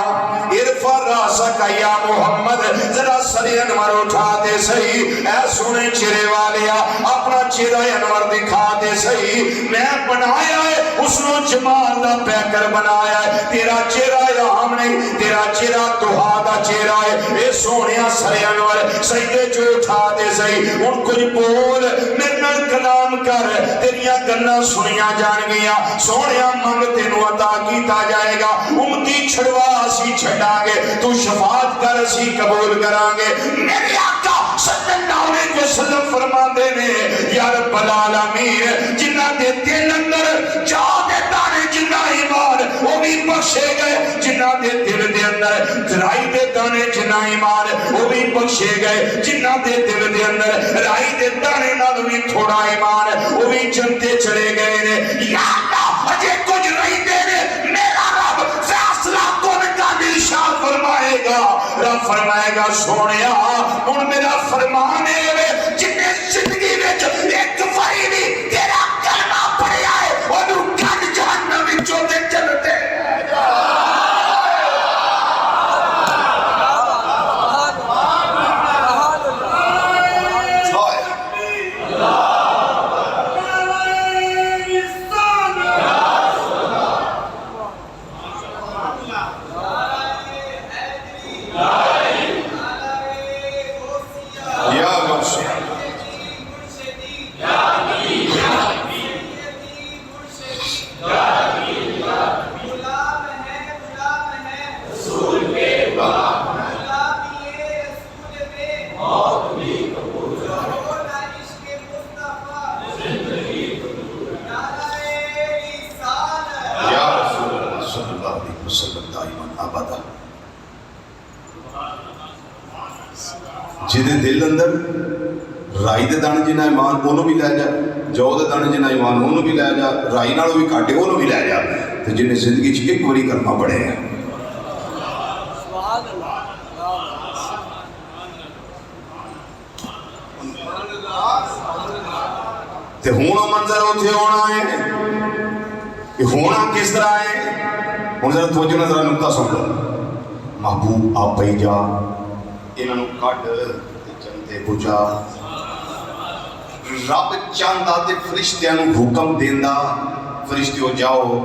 ارفع راسک یا محمد، ذرا سر انور اٹھا دے صحیح، اے سونے چہرے والیا اپنا چہرہ انور دکھا دے صحیح، میں بنایا ہے اس نو جمال دا پیکر بنایا ہے، تیرا چہرہ عام نہیں، تیرا چہرہ دہا دا چہرہ ہے، اے سونیا سر انور سجدے جو اٹھا دے صحیح، ان کچھ بول میرے نال کلام کر، تیریاں گلاں سنیاں جان گیا، سونیا منگ تینوں عطا کیتا جائے گا، امتی چھڑوا اسی چھڑا گے، تو شفاعت کر اسی قبول کران گے۔ میرے آقا صلی اللہ علیہ وسلم فرما دے نے یا رب العالمین جنہ دے دل اندر جا دے دانے جنہ ایمان وہ بھی بخشے گئے، جنہ دے دل دے اندر رائی دے دانے جنہ ایمان وہ بھی بخشے گئے جنہ دے دل دے اندر رائی دے دانے نال بھی تھوڑا ایمان ہے وہ بھی جنتے چلے گئے نے یا اللہ اجے کچھ نہیں دے نے میرا رب فیصلہ کن کا نشان فرمائے گا رب فرمائے گا سونیا ہن میرا فرمان ہے جن زندگی وچ ایک فری بھی تیرا کلمہ پڑھیا ہے اونوں کھڈ جہنم وچوں تے چلتے جہدے دل اندر رائی دے دانے جنہ ایمان انہوں بھی لے جا جو دے دانے جنہ ایمان انہوں بھی لے جا رائی نالوں بھی کاٹے انہوں بھی لے جا تو جنہیں زندگی چھ ایک بری کرنا پڑے ہیں تے ہونا منظر ہوتے ہونا ہے کہ ہونا کس طرح ہے ہوں ذرا توجہ نہ ذرا نقطہ سن لو محبوب آپ پہ جا انہوں کٹ جنتے پوچھا رب چاہتا تے فرشتیاں حکم دیندہ فرشتیوں جاؤ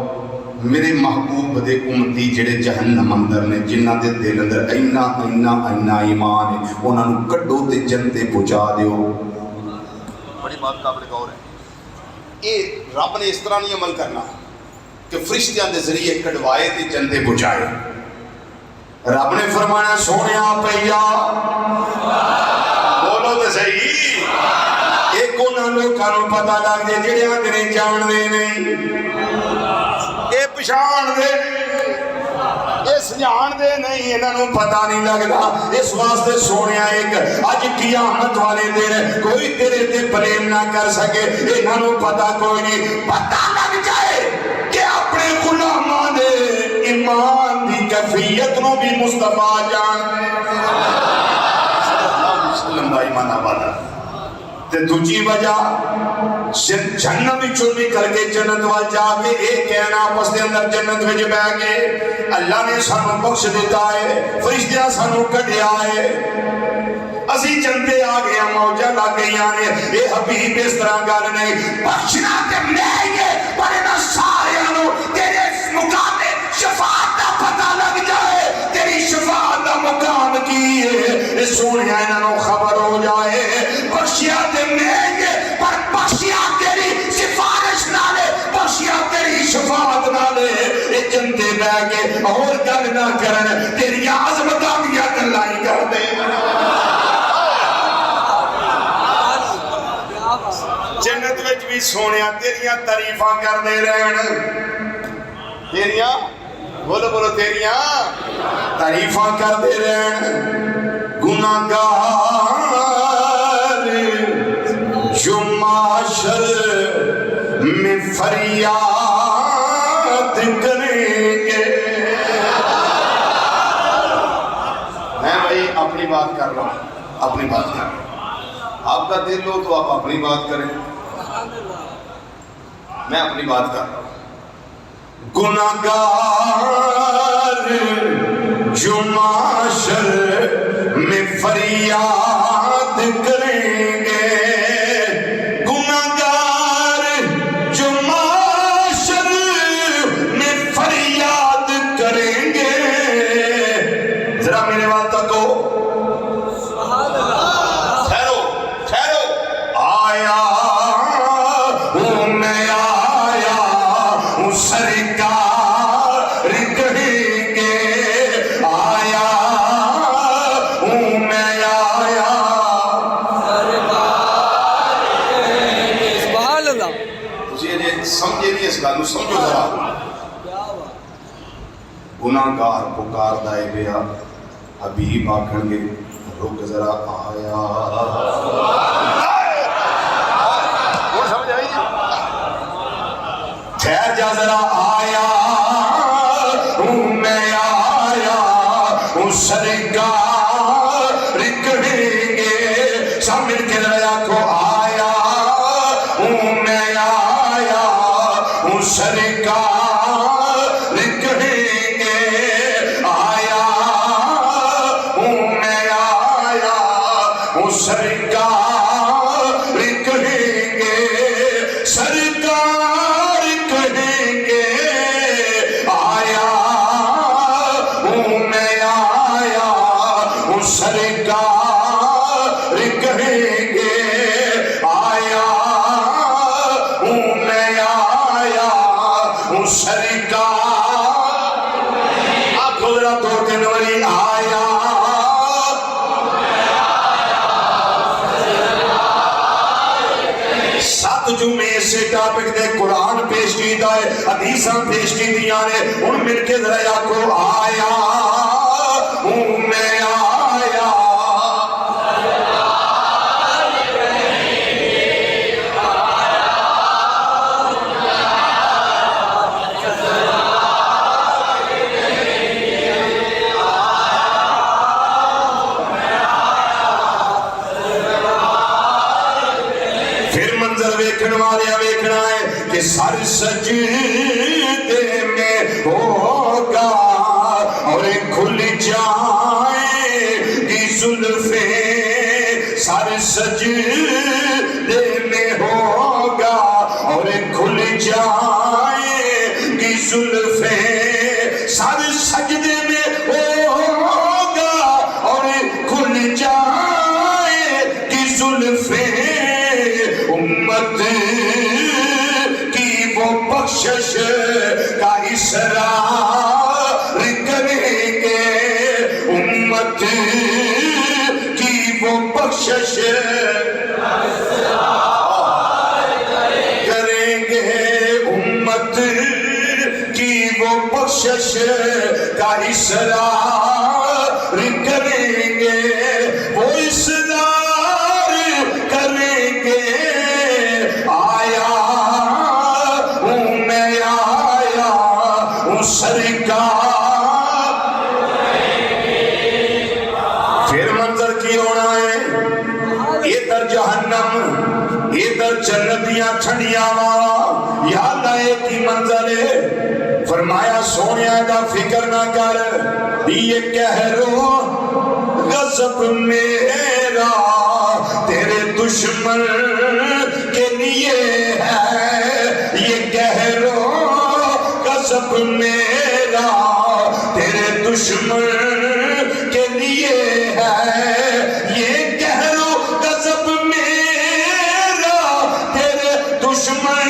میرے محبوب دے امتی جڑے جہنم اندر نے جنہ دے دل اندر اینا اینا اینا ایمان ہے انہوں کڈو تے جنتے پہنچا دیو بڑی بات قابل غور ہے یہ رب نے اس طرح نہیں عمل کرنا کہ فرشتیاں دے ذریعے کڈوائے تے جنتے پہنچائے رب نے فرمایا سونیا پیا بولو تو صحیح ایک انہوں لوگوں پتہ لگ جائے جڑے آدھے جان دے نہیں یہ پچھان دے یہ سجان دے نہیں انہوں پتہ نہیں لگتا اس واسطے سونیا ایک اج قیامت والے دن کوئی تیرے تے بلیم نہ کر سکے انہوں پتہ کوئی نہیں پتہ لگ جائے کہ اپنے غلامان دے ایمان دی کیفیت نو بھی مصطفیٰ جان وسلم دا ایمان آبادا تے دوجی وجہ جنت وچوں نکل کے جنت وال جا کے ایک کہنا آپس دے اندر جنت وچ بیٹھ کے اللہ نے سانو بخش دیتا ہے فرشتیاں سانو کڈیا ہے اسی جنتے آ گیا موجہ لگ گئیاں نے اے حبیب اس طرح گل نہیں بخشنا تے میں یہ پر انہاں سارے نو تیرے مقام شفاعت دا پتہ لگ جائے تیری شفاعت دا مقام کی ہے سونیا انہوں خبر ہو جائے بخشیا تے میں یہ پر بخشیا تیری سفارش نالے بخشیا تیری شفاعت نالے یہ جنتے بہ کے اور گل نہ کرن تیری عظمتاں دیا گلاں ہی کر دے جنت وچ بھی سونیا تیریاں تعریفاں کر دے رہن تیریاں بولو بولو تیریاں تعریفاں کر دے رہن گناہگار جو معاشر میں فریاد کریں گے میں بھائی اپنی بات کر رہا ہوں اپنی بات کر رہا ہوں آپ کا دل ہو تو آپ اپنی بات کریں میں اپنی بات کر رہا ہوں گناہگار جو معاشر میں فریاد کریں گے گناہگار جو معاشر میں فریاد کریں گے ذرا میرے بات تکو ٹھہرو ٹھہرو آیا ہوں میں آیا ہوں سرکار کہیں گے آیا ہوں میں آیا سبحان اللہ تجھے سمجھے نہیں اس گل سمجھو ذرا گناہگار پکار دائے بیا حبیب آکھن گے رک ذرا آیا ٹھہر جا ذرا آیا میں آیا سرکار کہیں گے سب مل کے ذرا کو آیا میں آیا سرکار کہیں گے آیا میں آیا سرکار کہیں گے سرکار کہیں گے آیا میں آیا سرکار کہیں گے آیا میں آیا سرکار آپ ذرا دو دن والی آیا سات جمعے سے ٹاپک دے قرآن پیش کیتا ہے حدیثاں پیش کی دیا نے ان مل کے ذرا کو آیا میں آیا پھر منظر ویکھن والے ویکھنا ہے کہ سر سجدے میں ہوگا اور کھل جائیں گی زلفیں سر سجدے میں ہوگا اور کھل جائیں گی زلفیں سر سجدے میں ہوگا اور کھل جائیں گی زلفیں امت کی وہ بخشش کا اصرار کریں گے امت کی وہ بخشش کریں گے امت کی وہ بخشش کا اصرار کریں گے وہ اصرار کریں گے آیا میں آیا سرکار پھر منظر کی ہونا ہے ادھر جہنم ادھر جنتیاں ٹھنڈیاں یا اللہ ایک ہی منظر ہے فرمایا سونیا دا فکر نہ کر یہ کہرو غضب میرا تیرے دشمن کے لیے ہے یہ کہرو غضب میرا تیرے دشمن کے لیے ہے یہ کہرو غضب میرا تیرے دشمن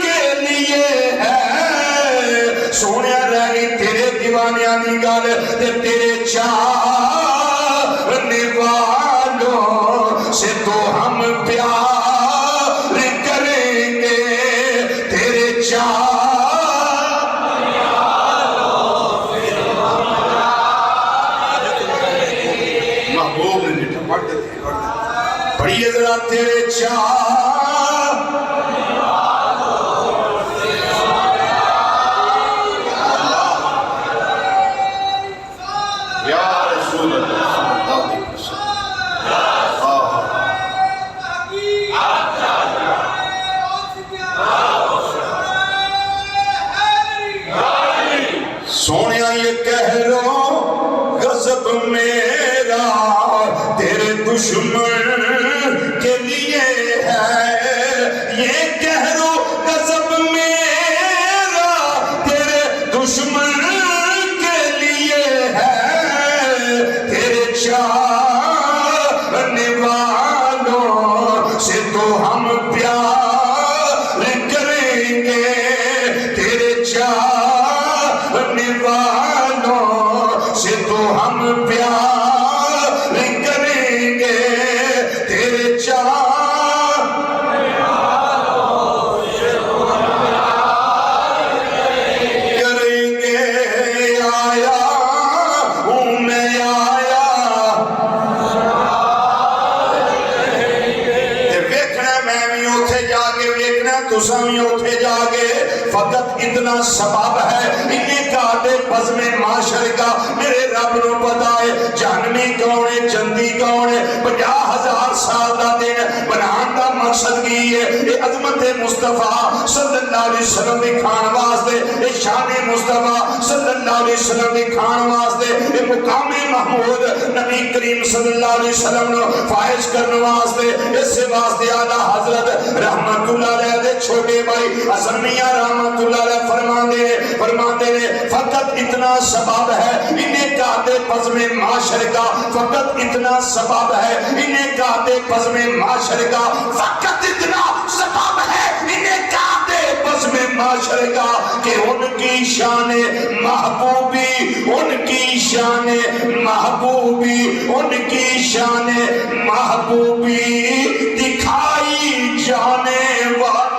کے لیے ہے سونے رہی تیرے دیوانیاں دی گل تے تیرے چاہنے والوں سے تو ہم پیار کریں گے تیرے محبوب نے پڑھیے ذرا تیرے یا رسول اللہ سونیا یہ کہرو غضب میرا تیرے دشمن کے لیے ہے یہ کہرو غضب میرا تیرے دشمن کے لیے ہے تیرے چاہنے والوں سے تو ہم پیار کریں گے تیرے چاہنے والوں سے تو ہم پیار کریں گے تیرے چاہنے والوں سے تو ہم پیار کریں گے آیا ہوں میں آیا فقط اتنا سبب ہے انہیں کہتے بزم معاشر کا میرے رب نو پتا ہے جہنمی کون ہے جنتی کون ہے 50,000 سال دا دن بنان دا مقصد کی ہے یہ عظمت مصطفیٰ صلی اللہ علیہ وسلم دی کھان واسطے یہ شان مصطفیٰ صلی اللہ علیہ وسلم دی کھان واسطے یہ مقام محمود نبی کریم صلی اللہ علیہ وسلم نو فائز کرنے واسطے اس واسطے آلہ حضرت رحمت اللہ علیہ دے چھوٹے بھائی حسن میاں رحمت اللہ علیہ فرماندے نے فقط اتنا سبب ہے انہیں کہتے بزم معاشر کا فقط اتنا سبب ہے انہیں کہتے بزم معاشر کا فقط اتنا سبب ہے انہیں کہتے بزم معاشر کا کہ ان کی شان محبوبی ان کی شان محبوبی ان کی شان محبوبی دکھائی جانے والی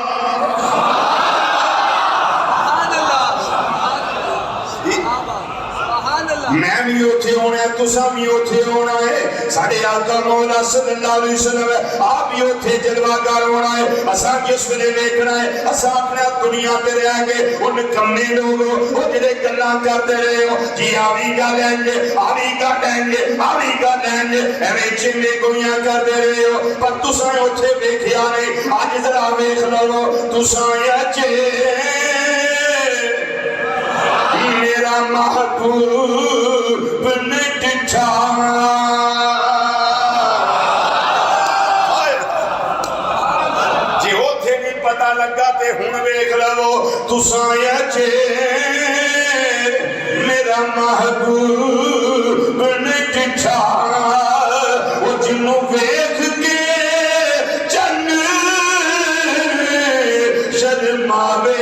میں بھی اتھے ہونا ہے تسا بھی اتھے ہونا ہے ساڑھے آقا مولا صلی اللہ علیہ وسلم آپ بھی اتھے جلوہ ہونا ہے اساں کس ویلے دیکھنا ہے اساں اپنے دنیا تے رہ گئے ان کمنے لوگوں وہ جڑے گلاں کرتے رہے ہو جی آوی کا لیں گے آوی کا لیں گے آوی کا لیں گے ایویں چمے گویاں کرتے رہے ہو پر تساں اتھے دیکھیا نہیں آج ذرا ویکھ لو تساں اچے میرا محبوب نے ڈٹھا جی ہوتے نہیں پتہ لگا تے ہن ویکھ لو تساں اچے میرا محبوب نے ڈٹھا وہ جنوں ویکھ کے چن شرماوے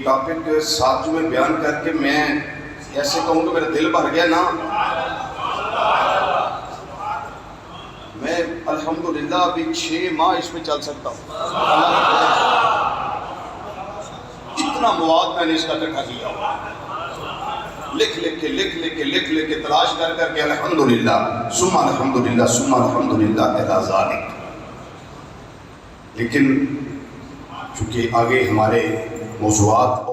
ٹاپک ساتھ میں بیان کر کے میں ایسے کہوں کہ میرا دل بھر گیا نا میں الحمدللہ ابھی 6 ماہ اس میں چل سکتا ہوں اتنا مواد میں نے اس کا اکٹھا کیا لکھ لکھ کے تلاش کر کے الحمدللہ ثم الحمدللہ ثم الحمدللہ الی ذالک. لیکن چونکہ آگے ہمارے موضوعات